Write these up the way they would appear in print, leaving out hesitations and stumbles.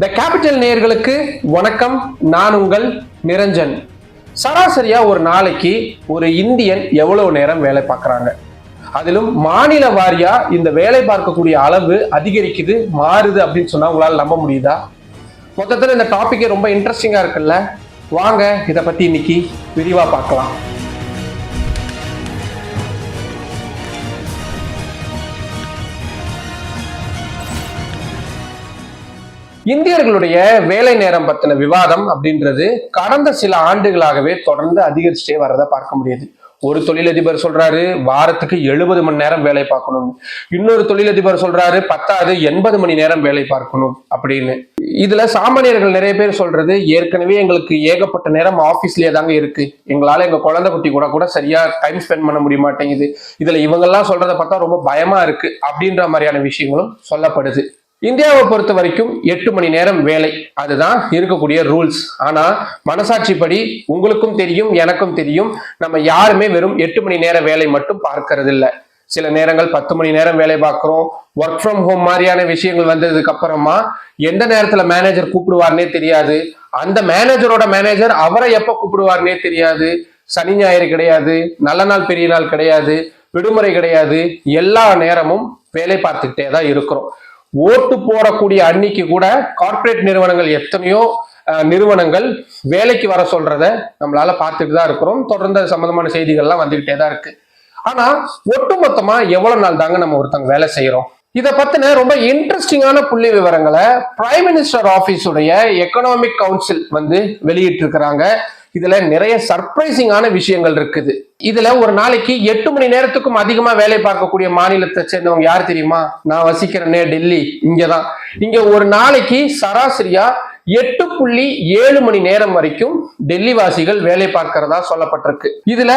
The capital நேயர்களுக்கு வணக்கம். நான் உங்கள் நிரஞ்சன். சராசரியா ஒரு நாளைக்கு ஒரு இந்தியன் எவ்வளவு நேரம் வேலை பார்க்கறாங்க, அதிலும் மாநில வாரியா இந்த வேலை பார்க்கக்கூடிய அளவு அதிகரிக்குது மாறுது அப்படின்னு சொன்னா உங்களால நம்ப முடியுதா? மொத்தத்தில் இந்த டாபிக் ரொம்ப இன்ட்ரெஸ்டிங்கா இருக்குல்ல. வாங்க இதை பத்தி இன்னைக்கு விரிவா பார்க்கலாம். இந்தியர்களுடைய வேலை நேரம் பத்தின விவாதம் அப்படின்றது கடந்த சில ஆண்டுகளாகவே தொடர்ந்து அதிகரிச்சுட்டே வர்றதை பார்க்க முடியுது. ஒரு தொழிலதிபர் சொல்றாரு வாரத்துக்கு 70 மணி நேரம் வேலை பார்க்கணும், இன்னொரு தொழிலதிபர் சொல்றாரு 80 மணி நேரம் வேலை பார்க்கணும் அப்படின்னு. இதுல சாமானியர்கள் நிறைய பேர் சொல்றது, ஏற்கனவே எங்களுக்கு ஏகப்பட்ட நேரம் ஆபீஸ்லயே தாங்க இருக்கு, எங்களால எங்க குழந்தை குட்டி கூட சரியா டைம் ஸ்பெண்ட் பண்ண முடிய மாட்டேங்குது, இதுல இவங்கெல்லாம் சொல்றதை பார்த்தா ரொம்ப பயமா இருக்கு அப்படின்ற மாதிரியான விஷயங்களும் சொல்லப்படுது. இந்தியாவை பொறுத்த வரைக்கும் 8 மணி நேரம் வேலை, அதுதான் இருக்கக்கூடிய ரூல்ஸ். ஆனா மனசாட்சிப்படி உங்களுக்கும் தெரியும் எனக்கும் தெரியும், நம்ம யாருமே வெறும் 8 மணி நேர வேலை மட்டும் பார்க்கறது இல்லை. சில நேரங்கள் 10 மணி நேரம் வேலை பார்க்கிறோம். ஒர்க் ஃப்ரம் ஹோம் மாதிரியான விஷயங்கள் வந்ததுக்கு அப்புறமா எந்த நேரத்துல மேனேஜர் கூப்பிடுவார்னே தெரியாது, அந்த மேனேஜரோட மேனேஜர் அவரை எப்ப கூப்பிடுவார்னே தெரியாது. சனி ஞாயிறு கிடையாது, நல்ல நாள் பெரிய நாள் கிடையாது, விடுமுறை கிடையாது, எல்லா நேரமும் வேலை பார்த்துக்கிட்டே தான் இருக்கிறோம். ஓட்டு போடக்கூடிய அன்னைக்கு கூட கார்ப்பரேட் நிறுவனங்கள் எத்தனையோ நிறுவனங்கள் வேலைக்கு வர சொல்றத நம்மளால பார்த்துட்டு தான் இருக்கிறோம். தொடர்ந்து சம்பந்தமான செய்திகள்லாம் வந்துகிட்டே தான் இருக்கு. ஆனா ஒட்டுமொத்தமா எவ்வளவு நாள் தாங்க நம்ம ஒருத்தங்க வேலை செய்யறோம்? இதை பத்தின ரொம்ப இன்ட்ரெஸ்டிங்கான புள்ளி விவரங்களை பிரைம் மினிஸ்டர் ஆபீஸ் உடைய எக்கனாமிக் கவுன்சில் வெளியிட்டு இருக்கிறாங்க. இதுல நிறைய சர்ப்ரைசிங்கான விஷயங்கள் இருக்குது. இதுல ஒரு நாளைக்கு 8 மணி நேரத்துக்கும் அதிகமா வேலை பார்க்கக்கூடிய மாநிலத்தை சேர்ந்தவங்க யார் தெரியுமா? நான் வசிக்கிறேனே டெல்லி, இங்கதான். இங்க ஒரு நாளைக்கு சராசரியா 8.7 மணி நேரம் வரைக்கும் டெல்லி வாசிகள் வேலை பார்க்கிறதா சொல்லப்பட்டிருக்கு. இதுல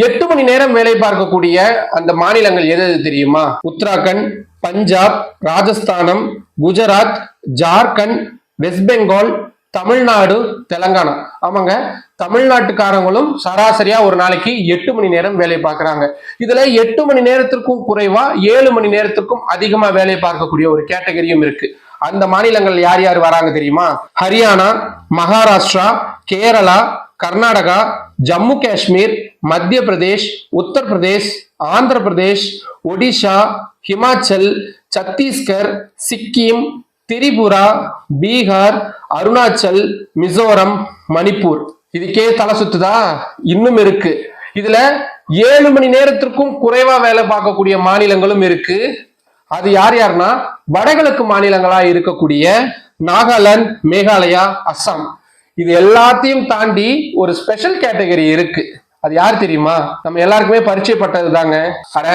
8 மணி நேரம் வேலை பார்க்கக்கூடிய அந்த மாநிலங்கள் எது தெரியுமா? உத்தராகண்ட், பஞ்சாப், ராஜஸ்தானம், குஜராத், ஜார்க்கண்ட், வெஸ்ட் பெங்கால், தமிழ்நாடு, தெலங்கானா. ஆமாங்க, தமிழ்நாட்டுக்காரங்களும் சராசரியா ஒரு நாளைக்கு 8 மணி நேரம் வேலை பார்க்கறாங்க. இதுல 8 மணி நேரத்திற்கும் குறைவா 7 மணி நேரத்திற்கும் அதிகமா வேலை பார்க்கக்கூடிய ஒரு கேட்டகரியும் இருக்கு. அந்த மாநிலங்கள் யார் யார் வராங்க தெரியுமா? ஹரியானா, மகாராஷ்டிரா, கேரளா, கர்நாடகா, ஜம்மு காஷ்மீர், மத்திய பிரதேஷ், உத்தரப்பிரதேஷ், ஆந்திர பிரதேஷ், ஒடிஷா, ஹிமாச்சல், சத்தீஸ்கர், சிக்கிம், திரிபுரா, பீகார், அருணாச்சல், மிசோரம், மணிப்பூர். இதுக்கே தலை சுத்துதா? இன்னும் இருக்கு. இதுல 7 மணி நேரத்திற்கும் குறைவா வேலை பார்க்கக்கூடிய மாநிலங்களும் இருக்கு. அது யார் யாருன்னா வடகிழக்கு மாநிலங்களா இருக்கக்கூடிய நாகாலாந்து, மேகாலயா, அஸ்ஸாம். இது எல்லாத்தையும் தாண்டி ஒரு ஸ்பெஷல் கேட்டகரி இருக்கு. அது யார் தெரியுமா? நம்ம எல்லாருக்குமே பரிச்சயப்பட்டது தாங்க. அட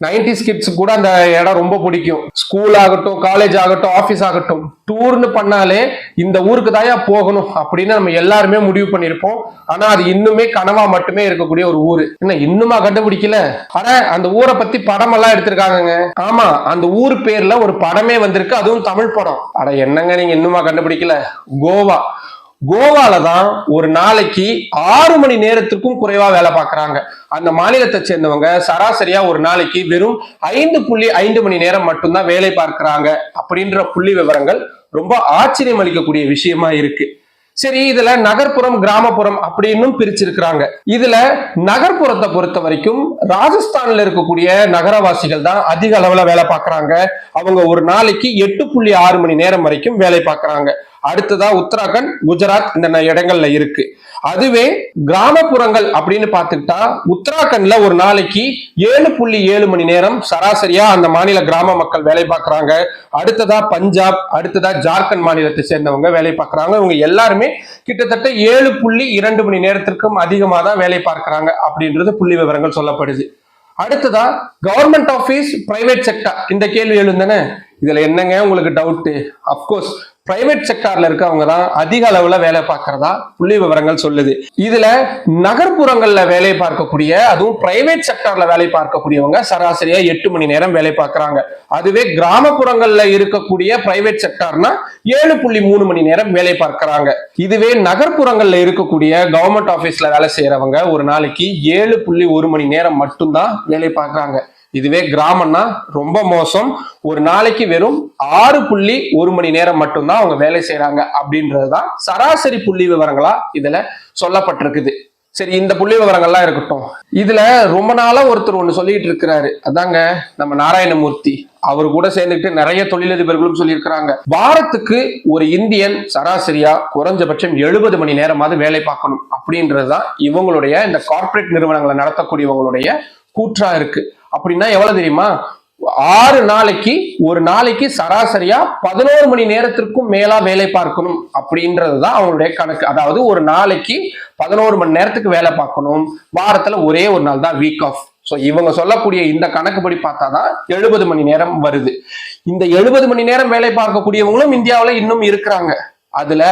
90s கிட்ஸ் கூட அந்த இடம் ரொம்ப பிடிக்கும். ஸ்கூல் ஆகட்டும், காலேஜ் ஆகட்டும், ஆபீஸ் ஆகட்டும், டூர்னு பண்ணாலே இந்த ஊருக்கு தாயா போகணும் அப்படின்னு நம்ம எல்லாருமே முடிவு பண்ணிருப்போம். ஆனா அது இன்னுமே கனவா மட்டுமே இருக்கக்கூடிய ஒரு ஊரு. என்ன இன்னுமா கண்டுபிடிக்கல? அட அந்த ஊரை பத்தி படம் எல்லாம் எடுத்திருக்காங்க. ஆமா, அந்த ஊர் பேர்ல ஒரு படமே வந்திருக்கு, அதுவும் தமிழ் படம். அட என்னங்க நீங்க இன்னுமா கண்டுபிடிக்கல? கோவா. கோவால தான் ஒரு நாளைக்கு 6 மணி நேரத்துக்கும் குறைவா வேலை பார்க்கறாங்க. அந்த மாநிலத்தை சேர்ந்தவங்க சராசரியா ஒரு நாளைக்கு வெறும் 5.5 மணி நேரம் மட்டும்தான் வேலை பார்க்கறாங்க அப்படின்ற புள்ளி விவரங்கள் ரொம்ப ஆச்சரியம் அளிக்கக்கூடிய விஷயமா இருக்கு. சரி, இதுல நகர்ப்புறம், கிராமப்புறம் அப்படின்னு பிரிச்சிருக்கிறாங்க. இதுல நகர்ப்புறத்தை பொறுத்த வரைக்கும் ராஜஸ்தான்ல இருக்கக்கூடிய நகரவாசிகள் தான் அதிக அளவுல வேலை பார்க்கறாங்க. அவங்க ஒரு நாளைக்கு 8.6 மணி நேரம் வரைக்கும் வேலை பார்க்கறாங்க. அடுத்ததா உத்தராகண்ட், குஜராத் இந்த இடங்கள்ல இருக்கு. அதுவே கிராமப்புறங்கள் அப்படின்னு பார்த்துக்கிட்டா உத்தராகண்ட்ல ஒரு நாளைக்கு 7.7 மணி நேரம் சராசரியா அந்த மாநில கிராம மக்கள் வேலை பார்க்கறாங்க. அடுத்ததா பஞ்சாப், அடுத்ததா ஜார்க்கண்ட் மாநிலத்தை சேர்ந்தவங்க வேலை பார்க்கறாங்க. இவங்க எல்லாருமே கிட்டத்தட்ட 7.2 மணி நேரத்திற்கும் அதிகமா தான் வேலை பார்க்கறாங்க அப்படின்றது புள்ளி விவரங்கள் சொல்லப்படுது. அடுத்ததா கவர்மெண்ட் ஆபீஸ், பிரைவேட் செக்டர். இந்த கேள்வி எழுந்தானே, இதுல என்னங்க உங்களுக்கு டவுட்? அப்கோர்ஸ் பிரைவேட் செக்டார்ல இருக்கவங்க தான் அதிக அளவுல வேலை பார்க்கறதா புள்ளி விவரங்கள் சொல்லுது. இதுல நகர்ப்புறங்கள்ல வேலை பார்க்கக்கூடிய, அதுவும் பிரைவேட் செக்டார்ல வேலை பார்க்கக்கூடியவங்க சராசரியா 8 மணி நேரம் வேலை பார்க்கறாங்க. அதுவே கிராமப்புறங்கள்ல இருக்கக்கூடிய பிரைவேட் செக்டார்னா 7.3 மணி நேரம் வேலை பார்க்கறாங்க. இதுவே நகர்ப்புறங்கள்ல இருக்கக்கூடிய கவர்மெண்ட் ஆபீஸ்ல வேலை செய்யறவங்க ஒரு நாளைக்கு 7.1 மணி நேரம் மட்டும்தான் வேலை பார்க்கறாங்க. இதுவே கிராமம்னா ரொம்ப மோசம். ஒரு நாளைக்கு வெறும் 6.1 மணி நேரம் மட்டும்தான் அவங்க வேலை செய்யறாங்க அப்படின்றதுதான் சராசரி புள்ளி விவரங்களா இதுல சொல்லப்பட்டிருக்குது. சரி, இந்த புள்ளி விவரங்கள்லாம் இருக்கட்டும். இதுல ரொம்ப நாளா ஒருத்தர் ஒண்ணு சொல்லிட்டு இருக்கிறாரு, அதாங்க நம்ம நாராயணமூர்த்தி. அவரு கூட சேர்ந்துக்கிட்டு நிறைய தொழிலதிபர்களும் சொல்லியிருக்கிறாங்க, வாரத்துக்கு ஒரு இந்தியன் சராசரியா குறைஞ்சபட்சம் 70 மணி நேரமாவது வேலை பார்க்கணும் அப்படின்றதுதான் இவங்களுடைய இந்த கார்ப்பரேட் நிறுவனங்களை நடத்தக்கூடியவங்களுடைய கூற்றா இருக்கு. அப்படின்னா எவ்வளவு தெரியுமா? 6 நாளைக்கு ஒரு நாளைக்கு சராசரியா 11 மணி நேரத்திற்கும் மேலா வேலை பார்க்கணும் அப்படின்றதுதான் அவங்களுடைய கணக்கு. அதாவது ஒரு நாளைக்கு 11 மணி நேரத்துக்கு வேலை பார்க்கணும், வாரத்துல ஒரே ஒரு நாள் தான் வீக் ஆஃப். ஸோ இவங்க சொல்லக்கூடிய இந்த கணக்குப்படி பார்த்தாதான் 70 மணி நேரம் வருது. இந்த 70 மணி நேரம் வேலை பார்க்கக்கூடியவங்களும் இந்தியாவில் இன்னும் இருக்கிறாங்க. அதுல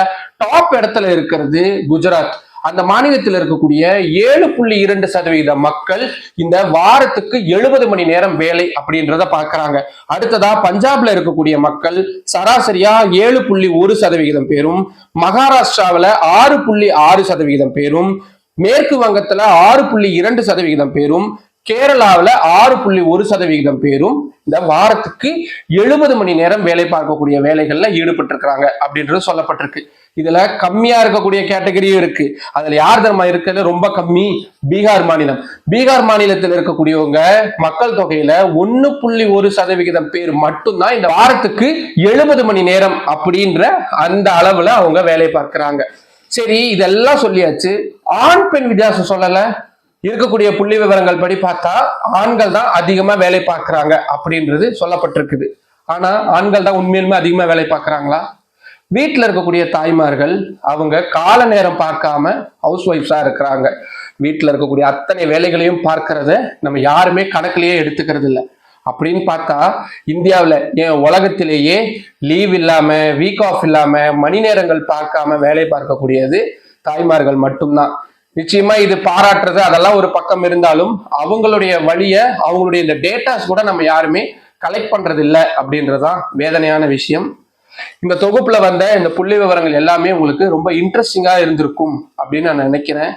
டாப் இடத்துல இருக்கிறது குஜராத். அந்த மாநிலத்தில் இருக்கக்கூடிய 7.2% மக்கள் இந்த வாரத்துக்கு 70 மணி நேரம் வேலை அப்படின்றத பார்க்கறாங்க. அடுத்ததா பஞ்சாப்ல இருக்கக்கூடிய மக்கள் சராசரியா 7.1% பேரும், மகாராஷ்டிராவில 6.6% பேரும், மேற்கு வங்கத்துல 6.2% பேரும், கேரளாவில 6.1% பேரும் இந்த வாரத்துக்கு 70 மணி நேரம் வேலை பார்க்கக்கூடிய வேலைகள்ல ஈடுபட்டு இருக்கிறாங்க அப்படின்றது சொல்லப்பட்டிருக்கு. இதுல கம்மியா இருக்கக்கூடிய கேட்டகரியும் இருக்கு. அதுல யார் தர்மா இருக்கிறது ரொம்ப கம்மி? பீகார் மாநிலம். பீகார் மாநிலத்தில் இருக்கக்கூடியவங்க மக்கள் தொகையில 1.1% பேர் மட்டும்தான் இந்த வாரத்துக்கு 70 மணி நேரம் அப்படின்ற அந்த அளவுல அவங்க வேலை பார்க்கிறாங்க. சரி, இதெல்லாம் சொல்லியாச்சு. ஆண் பெண் வித்தியாசம் சொல்லல. இருக்கக்கூடிய புள்ளி விவரங்கள் படி பார்த்தா ஆண்கள் தான் அதிகமா வேலை பார்க்கறாங்க அப்படின்றது சொல்லப்பட்டிருக்குது. ஆனா ஆண்கள் தான் உண்மையிலுமே அதிகமா வேலை பார்க்கறாங்களா? வீட்டுல இருக்கக்கூடிய தாய்மார்கள் அவங்க கால நேரம் பார்க்காம ஹவுஸ் ஒய்ஃப்ஸா இருக்கிறாங்க. வீட்டுல இருக்கக்கூடிய அத்தனை வேலைகளையும் பார்க்கறத நம்ம யாருமே கணக்கிலேயே எடுத்துக்கிறது இல்லை. அப்படின்னு பார்த்தா இந்தியாவில் ஏன் உலகத்திலேயே லீவ் இல்லாம வீக் ஆஃப் இல்லாம மணி நேரங்கள் பார்க்காம வேலை பார்க்கக்கூடியது தாய்மார்கள் மட்டும்தான். நிச்சயமா இது பாராட்டுறது அதெல்லாம் ஒரு பக்கம் இருந்தாலும் அவங்களுடைய வழிய அவங்களுடைய இந்த டேட்டாஸ் கூட நம்ம யாருமே கலெக்ட் பண்றது இல்லை அப்படின்றதுதான் வேதனையான விஷயம். இந்த தொகுப்புல வந்த இந்த புள்ளி விவரங்கள் எல்லாமே உங்களுக்கு ரொம்ப இன்ட்ரெஸ்டிங்கா இருந்திருக்கும் அப்படின்னு நான் நினைக்கிறேன்.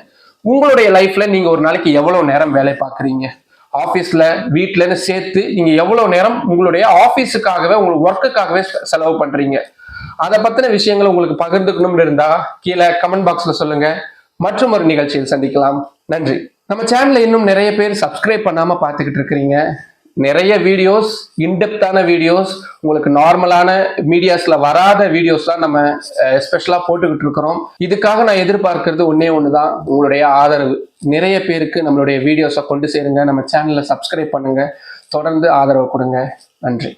உங்களுடைய லைஃப்ல நீங்க ஒரு நாளைக்கு எவ்வளவு நேரம் வேலை பார்க்குறீங்க? ஆஃபீஸ்ல வீட்டுலன்னு சேர்த்து நீங்க எவ்வளவு நேரம் உங்களுடைய ஆஃபீஸுக்காகவே உங்களுக்கு ஒர்க்குக்காகவே செலவு பண்றீங்க? அதை பத்தின விஷயங்கள் உங்களுக்கு பகிர்ந்துக்கணும்னு இருந்தா கீழே கமெண்ட் பாக்ஸ்ல சொல்லுங்க. மற்றும் ஒரு நிகழ்ச்சியில் சந்திக்கலாம். நன்றி. நம்ம சேனல்ல இன்னும் நிறைய பேர் சப்ஸ்கிரைப் பண்ணாம பார்த்துக்கிட்டு இருக்கிறீங்க. நிறைய வீடியோஸ், இன்டெப்தான வீடியோஸ், உங்களுக்கு நார்மலான மீடியாஸ்ல வராத வீடியோஸ் தான் நம்ம எஸ்பெஷலா போட்டுக்கிட்டு இருக்கிறோம். இதுக்காக நான் எதிர்பார்க்கிறது ஒன்னே ஒண்ணுதான், உங்களுடைய ஆதரவு. நிறைய பேருக்கு நம்மளுடைய வீடியோஸை கொண்டு சேருங்க. நம்ம சேனலை சப்ஸ்கிரைப் பண்ணுங்க. தொடர்ந்து ஆதரவு கொடுங்க. நன்றி.